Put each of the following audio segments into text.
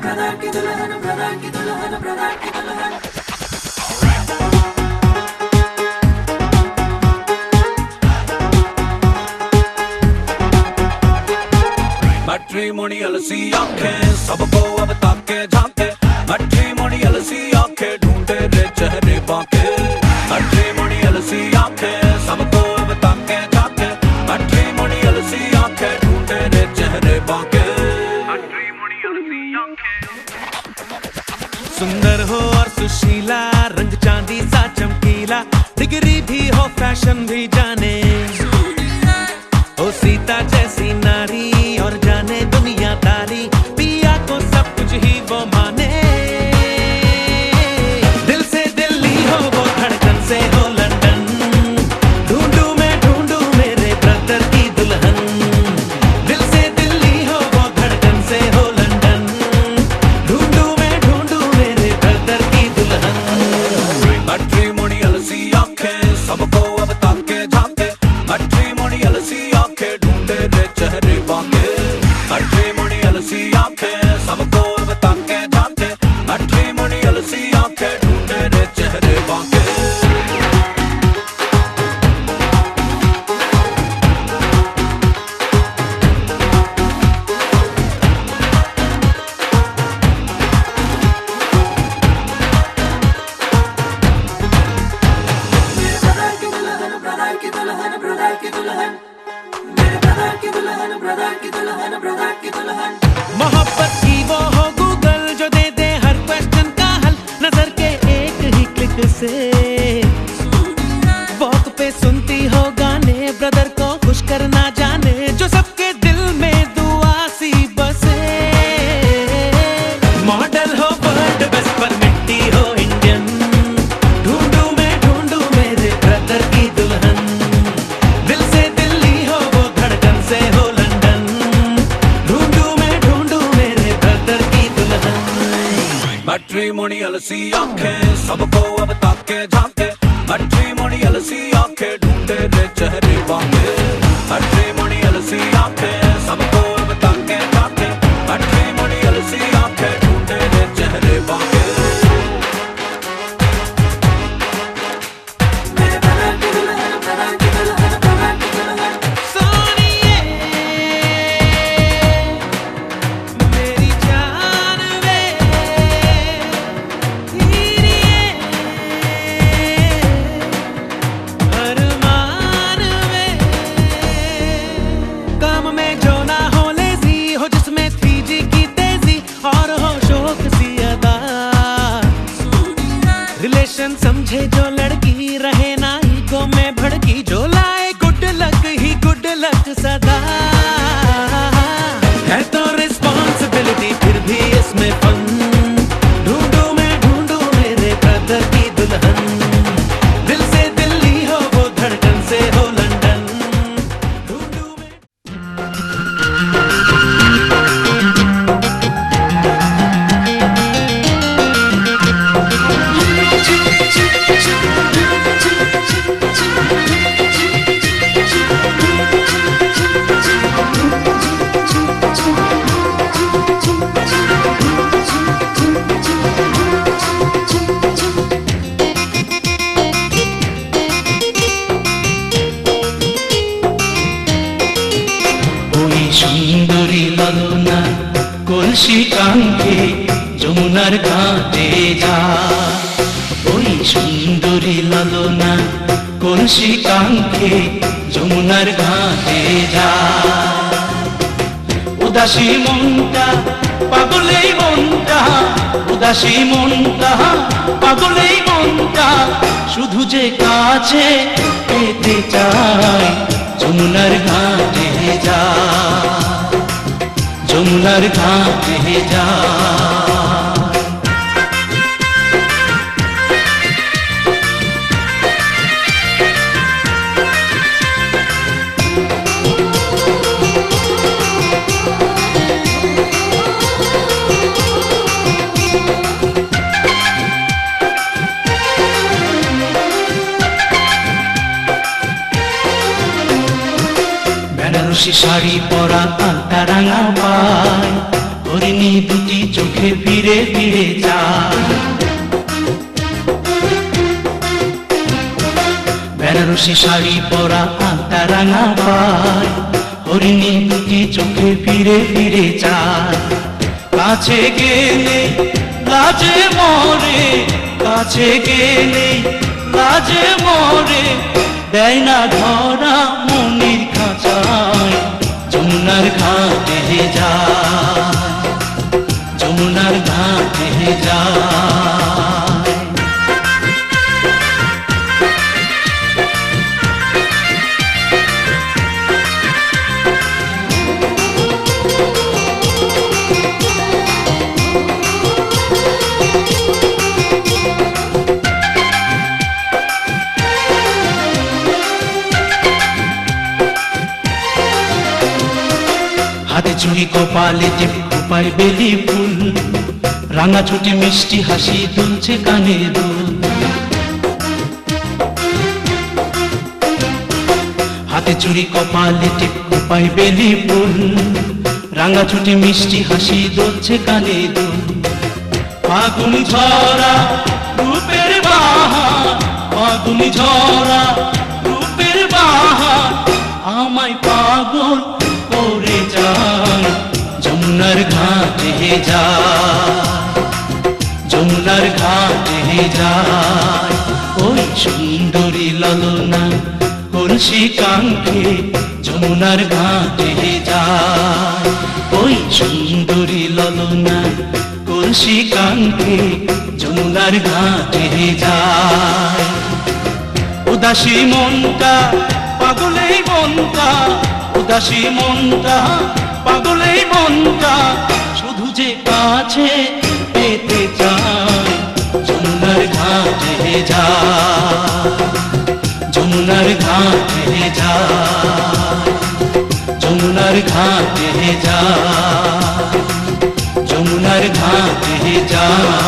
brother ki dulhan, brother ki dulhan, brother ki dulhan. Matrimonial सी आंखें सबको अब ताके झांके, मैट्रिमोनियल सी आंखें ढूंढे रे चेहरे बाके, मैट्रिमोनियल सी आंखें सबको अब ताके झांके, मैट्रिमोनियल सी आंखें ढूंढे रे चेहरे बाके, मैट्रिमोनियल सी आंखें। सुंदर हो और सुशीला, रंग चांदी सा चमकीला, डिग्री भी हो फैशन भी जाने, ओ सीता जैसी नारी और जाने दुनियादारी, पिया को सब कुछ ही वो माने। दिल से दिल्ली हो वो धड़कन से हो लंदन, ढूंढूं मैं ढूंढूं मेरे ब्रदर की दुल्हन। दिल से दिल्ली हो वो धड़कन से हो लंदन, ढूंढूं मैं ढूंढूं मेरे ब्रदर की दुल्हन। मैट्रिमोनियल सी आंखें सबको अब ताके झांके, मैट्रिमोनियल सी आंखें ढूंढे रे चेहरे बाके, मैट्रिमोनियल सी आंखें सबको अब ताके झांके, मैट्रिमोनियल सी आंखें ढूंढे रे चेहरे बाके। Brother ki dulhan, brother ki dulhan, mere brother ki dulhan, brother ki dulhan, brother ki dulhan. मोहब्बत की वो हो गूगल जो दे दे हर क्वेश्चन का हल, नजर के एक ही क्लिक से। वॉक पे सुनती हो गाने, ब्रदर को खुश करना जाने, जो सबके दिल में दुआ सी बसे। मॉडल हो वर्ल्ड बेस्ट पर मिट्टी हो इंडियन, ढूंढूं मैं ढूंढूं मेरे ब्रदर की दुल्हन। दिल से दिल्ली हो वो धड़कन से हो लंदन, ढूंढूं मैं ढूंढूं मेरे ब्रदर की दुल्हन। मैट्रिमोनियल सी आंखें सबको अब ताके झांके, मैट्रिमोनियल सी आंखें ढूंढे रे चेहरे बाके, मैट्रिमोनियल सी आंखें सबको अब ताके झांके, मैट्रिमोनियल सी आंखें ढूंढे रे चेहरे बाके। Mere brother ki dulhan, brother ki dulhan, brother ki dulhan. सोनिए मेरी जान वे, हीरिए अरमान वे। काम में जो ना हो लेजी, हो जिसमें 3G की तेजी और हो शौक सी अदा। रिलेशन समझे जो लड़की, रहे ना ईगो में भड़की, जो लाए गुड लक ही गुड लक सदा। है तो रिस्पॉन्सिबिलिटी फिर भी इसमें फन, ढूंढूं मैं ढूंढूं मेरे ब्रदर की दुल्हन। दिल से दिल्ली हो वो धड़कन से हो लंदन, ढूंढूं मैं। ওই সুন্দরী ললনা কলসি কাঙ্ক্ষে যমুনার ঘাটে যা, ওই সুন্দরী ললনা কলসি কাঙ্ক্ষে যমুনার ঘাটে যা। উদাসী মনটা পাগলেই মনটা, উদাসী মনটা পাগলেই মনটা, শুধু যে কাছে পেতে চাই যমুনার ঘাটে যা, যমুনার ঘাটে যা। বেনারসি শাড়ি পরা আলতা রাঙা পায়, হরিণী দুটি চোখে ফিরে ফিরে চায়। বেনারসি শাড়ি পরা আটা রাঙা পায়, হরিণী দুটি চোখে ফিরে ফিরে চায়। কাছে গেলে লাজে মরে, কাছে গেলে লাজে মরে, দেয় না ধরা মনির খাঁচায়। যমুনার ঘাটে যায়, যমুনার ঘাটে যায়। হাতে চুড়ি কপালে টিপ খোপায় বেলি ফুল, রাঙা ছুটি মিষ্টি হাসি দুলছে কানে দুল। হাতে চুড়ি কপালে টিপ খোপায় বেলি ফুল, রাঙা ছুটি মিষ্টি হাসি দুলছে কানে দুল। ফাগুন ঝরা রূপের বাহার, ফাগুন ঝরা রূপের বাহার, আমায় পাগল করে যায়। যমুনার ঘাটে যায়, যমুনার ঘাটে যায়। ওই সুন্দরী ললনা কলসি কাঙ্ক্ষে যমুনার ঘাটে যায়। ওই সুন্দরী ললনা কলসি কাঙ্ক্ষে যমুনার ঘাটে যায়। উদাসী মনটা পাগলেই মনটা, উদাসী মনটা পাগলেই মনটা, শুধু যে কাছে পেতে চায়। যমুনার ঘাটে যায়, যমুনার ঘাটে যায়, যমুনার ঘাটে যায়, যমুনার ঘাটে যায়।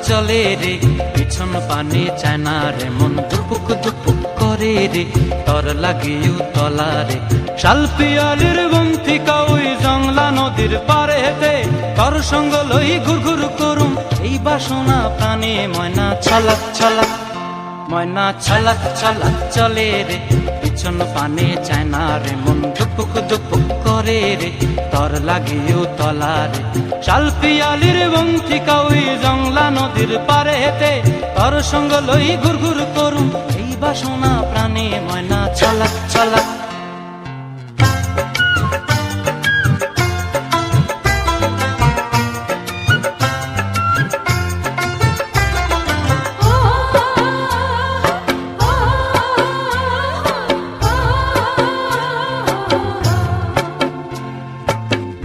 চলে রে পিছন পানে চায় না রে, মন দুপুক দুপুক করে রে, তর লাগিও তলা রে। শাল পিয়ালির বন্তিকা ওই জংলা নদীর পারে হেতে, তর সঙ্গ লই ঘুর ঘুর করুম এই বাসনা প্রাণে। ময়না ছলাক ছলাক, ময়না ছলাক ছলাক চলে রে পিছন পানে চায় না রে, মন দুপুক দুপুক করে রে, তর লাগিও তলা রে। শাল পিয়ালির বন্তিকা ওই জংলা নদীর পারে হেতে, তর সঙ্গ লই ঘুর ঘুর করুম এই বাসনা প্রাণে। ময়না ছলাক ছলাক।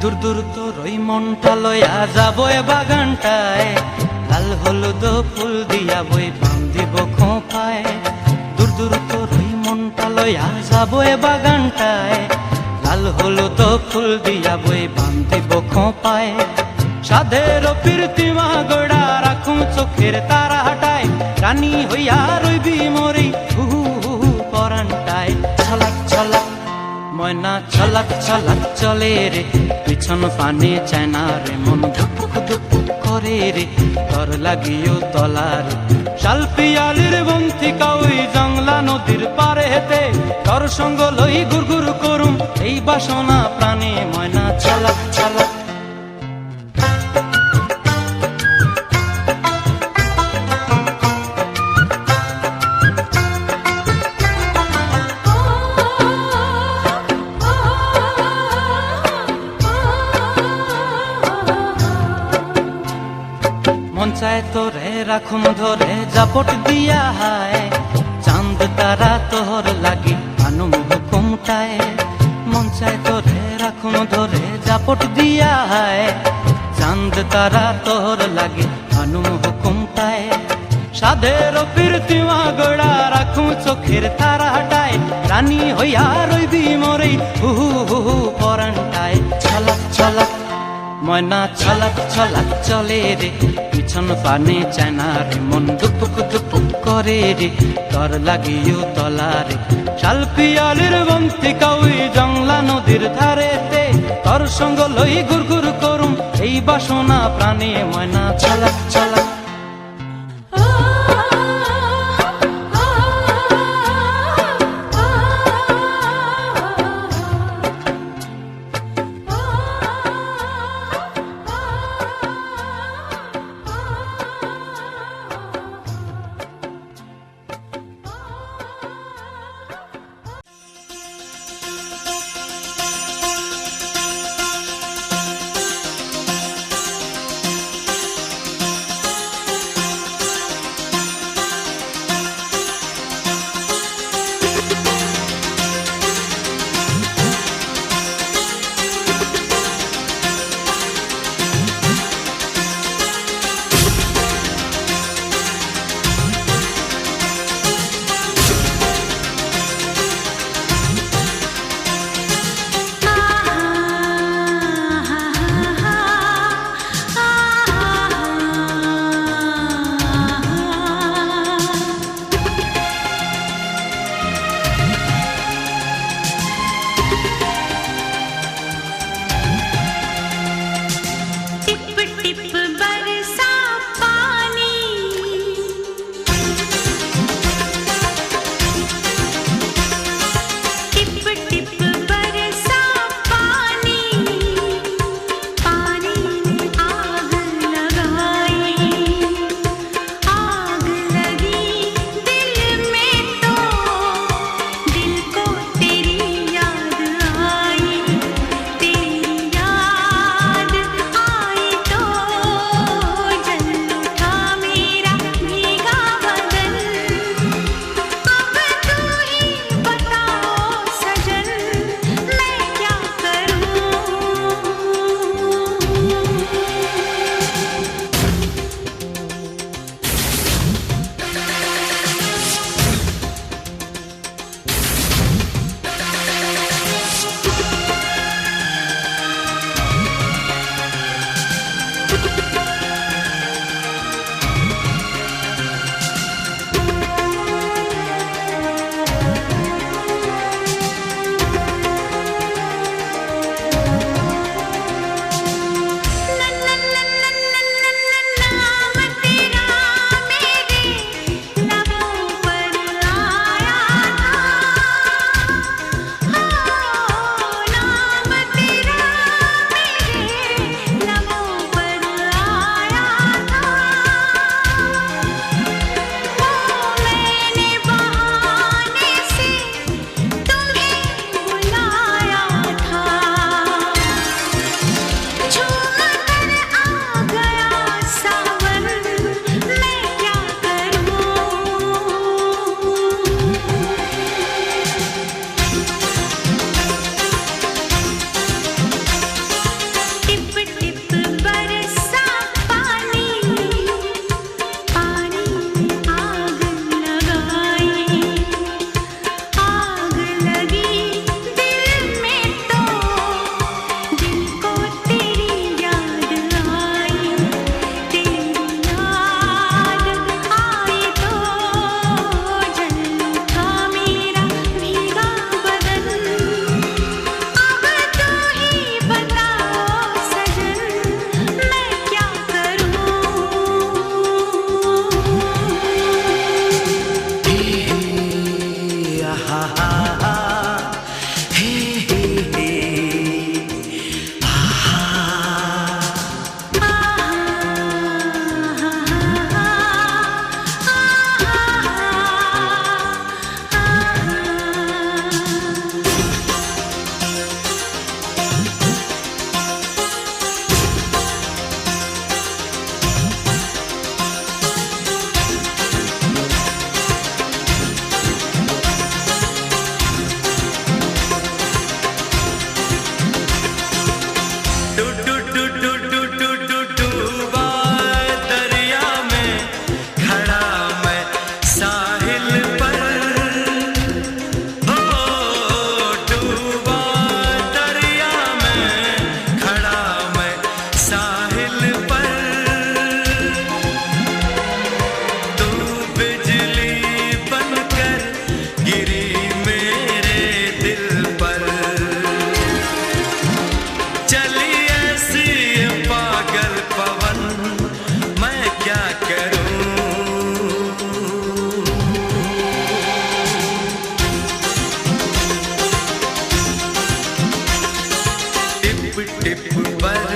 দূর দূর তোর ওই মনটা লয়া যাবো এ বাগানটায়, লাল হলুদ ফুল দিয়া বই বান্ধিব খোঁপায়। দূর দূর তোর ওই মনটা লয়া যাবো এ বাগানটায়, লাল হলুদ ফুল দিয়া বই বান্ধিব খোঁপায়। সাধের প্রীতিমা গোড়া রাখুম চোখের তারা হাটায়, রানী হইয়া রইবি মরি হু হু পরানটায়। ছলাক ছলাক, ময়না ছলাক ছলাক চলে রে পিছন পানে চায় না রে, মন ধুপুক ধুপুক করে রে, তর লাগিও তলা রে। শাল পিয়ালির বন্তিকা ওই জংলা নদীর পারে হেতে, তর সঙ্গ লই ঘুর ঘুর করুম এই বাসনা প্রাণে। ময়না ছলাক ছলাক। মন চায় তোরে রাখুম ধরে জাপট দিয়া হায় চাঁদ তারা তোর লাগি আনুম হুকুমটায় মন চায় তোরে রাখুম ধরে জাপট দিয়া হায় চাঁদ তারা তোর লাগে আনুম হুকুমটায় সাধের প্রীতিমা গোড়া রাখুম চোখের তারা হাটায় রানী হইয়া রইবি মরে হুহু হুহু পরান্টায় ছলাক ছলাক ময়না ছলাক ছলাক চলে রে পিছন পানে চায়না রে মন দুপুক দুপুক করে রে তর লাগিও তলারে শাল পিয়ালির বন্তি কাউই জংলা নদীর ধারেতে তর সঙ্গ লই গুরগুর করুম এই বাসনা প্রাণে ময়না ছলাক ছলাক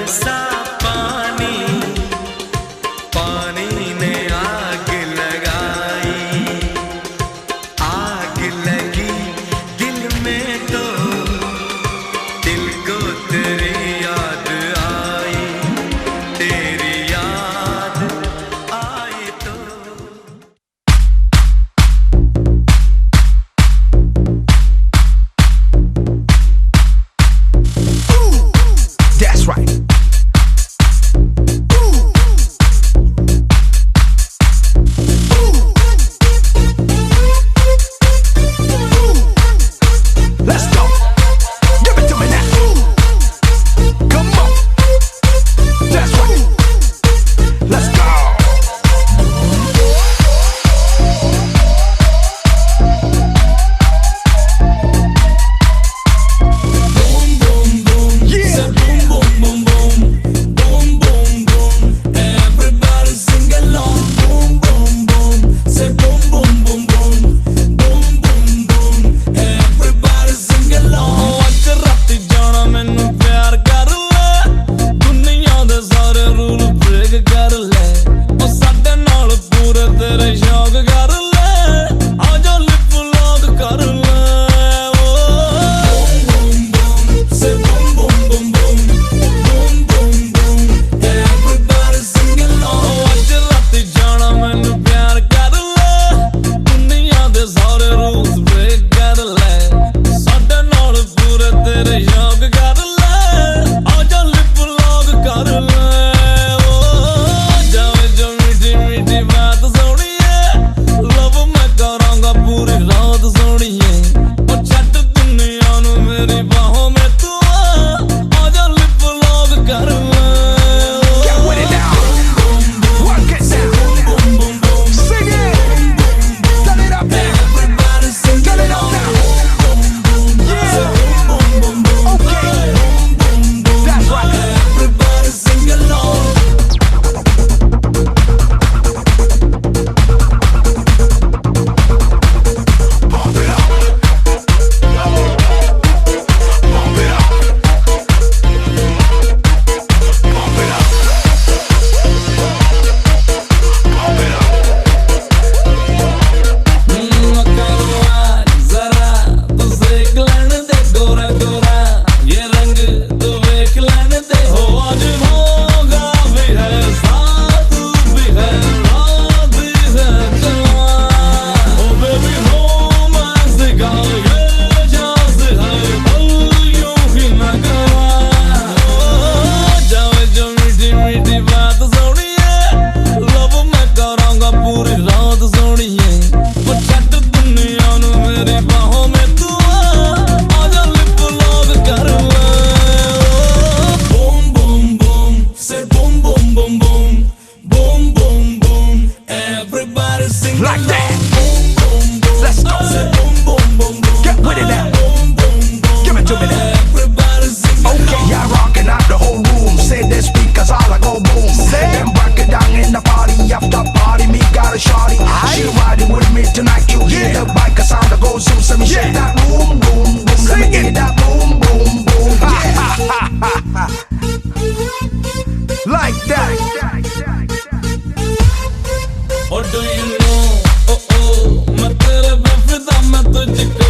बरसा पानी, पानी ने आग लगाई, आग लगी दिल में तो दिल को तेरी याद आई, तेरी याद आई तो That's right. Let's go. Give it to me now. Come on. That's right. Let's go. Yeah. Like that. Let's go. Get with it now. Give it to me now. Okay, y'all rocking out the whole room. Say the speakers all I go boom. Then break it down in the party after party. Me got a shorty. She riding with me tonight. You hear the biker sound that goes zoom. So me shake that boom boom boom. Let me hear that boom boom boom. Yeah. Like that. What do you know? Oh oh, मैं तेरे पे फिदा मैं तुझको